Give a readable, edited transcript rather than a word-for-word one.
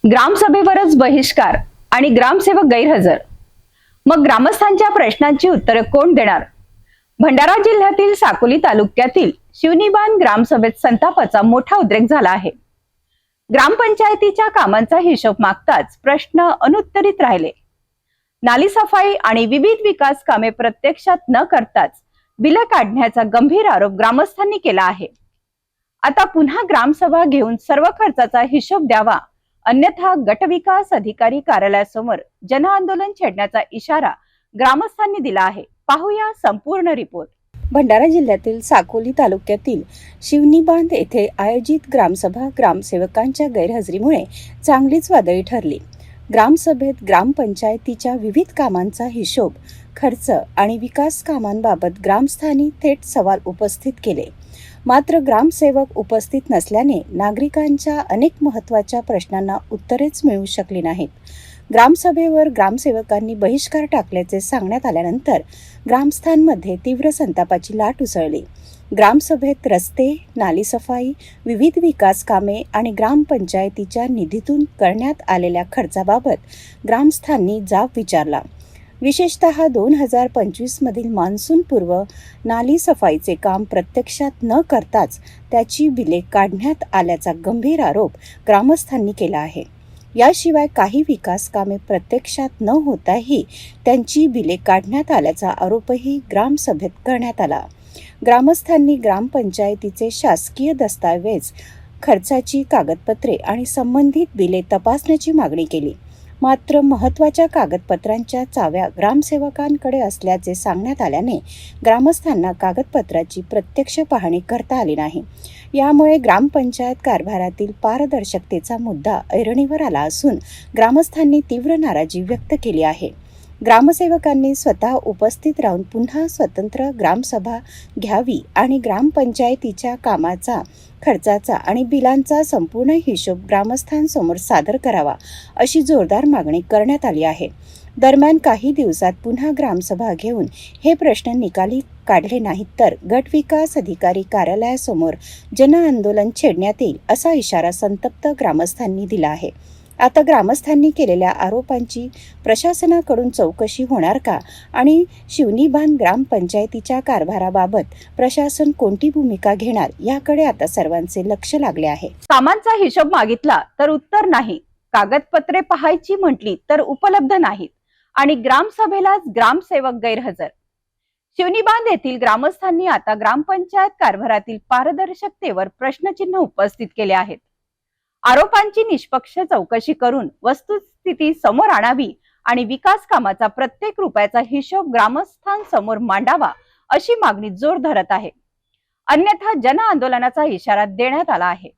ग्रामसभेवरच बहिष्कार आणि ग्रामसेवक गैरहजर। मग ग्रामस्थांच्या प्रश्नांची उत्तरे कोण देणार? भंडारा जिल्ह्यातील साकोली तालुक्यातील शिवनीबान ग्रामसभेत संतापाचा मोठा उद्रेक झाला आहे। ग्रामपंचायतीच्या कामांचा हिशोब मागताच प्रश्न अनुत्तरित राहिले। नाली सफाई आणि विविध विकास कामे प्रत्यक्षात न करताच बिलं काढण्याचा गंभीर आरोप ग्रामस्थांनी केला आहे। आता पुन्हा ग्रामसभा घेऊन सर्व खर्चाचा हिशोब द्यावा, अन्यथा गटविकास अधिकारी कार्यालयासमोर जनआंदोलन छेडण्याचा इशारा ग्रामस्थांनी दिला आहे। पाहूया संपूर्ण रिपोर्ट। भंडारा जिल्ह्यातील साकोली तालुक्यातील शिवनीबान येथे आयोजित ग्रामसभा ग्रामसेवकांच्या गैरहजेरीमुळे चांगलीच वादळी ठरली। ग्रामसभेत ग्रामपंचायतीच्या विविध कामांचा हिशोब, खर्च आणि विकास कामांबाबत ग्रामस्थांनी थेट सवाल उपस्थित केले। मात्र ग्रामसेवक उपस्थित नसल्याने नागरिकांच्या अनेक महत्त्वाच्या प्रश्नांना उत्तरेच मिळू शकली नाहीत। ग्रामसभेवर ग्रामसेवकांनी बहिष्कार टाकल्याचे सांगण्यात आल्यानंतर ग्रामस्थांमध्ये तीव्र संतापाची लाट उसळली। ग्रामसभेत रस्ते, नाली सफाई, विविध विकास कामे आणि ग्रामपंचायतीच्या निधीतून करण्यात आलेल्या खर्चाबाबत ग्रामस्थांनी जाब विचारला। विशेषतः 2025 मधील मान्सून पूर्व नाली सफाईचे काम प्रत्यक्षात न करताच त्याची बिले काढण्यात आल्याचा गंभीर आरोप ग्रामस्थांनी केला आहे। याशिवाय काही विकास कामे प्रत्यक्षात न होताही त्यांची बिले काढण्यात आल्याचा आरोपही ग्रामसभेत करण्यात आला। ग्रामस्थांनी ग्रामपंचायतीचे शासकीय दस्तावेज, खर्चाची कागदपत्रे आणि संबंधित बिले तपासण्याची मागणी केली। मात्र महत्त्वाच्या कागदपत्रांच्या चाव्या ग्रामसेवकांकडे असल्याचे सांगण्यात आल्याने ग्रामस्थांना कागदपत्राची प्रत्यक्ष पाहणी करता आली नाही। यामुळे ग्रामपंचायत कारभारातील पारदर्शकतेचा मुद्दा ऐरणीवर आला असून ग्रामस्थांनी तीव्र नाराजी व्यक्त केली आहे। ग्रामसेवकांनी स्वतः उपस्थित राहून पुन्हा स्वतंत्र ग्रामसभा घ्यावी आणि ग्रामपंचायतीच्या कामाचा, खर्चाचा आणि बिलांचा संपूर्ण हिशोब ग्रामस्थांसमोर सादर करावा, अशी जोरदार मागणी करण्यात आली आहे। दरम्यान काही दिवसात पुन्हा ग्रामसभा घेऊन हे प्रश्न निकाली काढले नाहीत तर गटविकास अधिकारी कार्यालयासमोर जनआंदोलन छेडण्यात येईल, असा इशारा संतप्त ग्रामस्थांनी दिला आहे। आता ग्रामस्थांनी केलेल्या आरोपांची प्रशासनाकडून चौकशी होणार का आणि शिवनीबान ग्रामपंचायतीच्या कारभाराबाबत प्रशासन कोणती भूमिका घेणार, याकडे आता सर्वांचे लक्ष लागले आहे। कामांचा हिशोब मागितला तर उत्तर नाही, कागदपत्रे पाहायची म्हटली तर उपलब्ध नाहीत आणि ग्रामसभेलाच ग्रामसेवक गैरहजर। शिवनीबान येथील ग्रामस्थांनी आता ग्रामपंचायत कारभारातील पारदर्शकतेवर प्रश्नचिन्ह उपस्थित केले आहेत। आरोपांची निष्पक्ष चौकशी करून वस्तुस्थिती समोर आणावी आणि विकास कामाचा प्रत्येक रुपयाचा हिशोब ग्रामस्थांसमोर मांडावा, अशी मागणी जोर धरत आहे। अन्यथा जनआंदोलनाचा इशारा देण्यात आला आहे।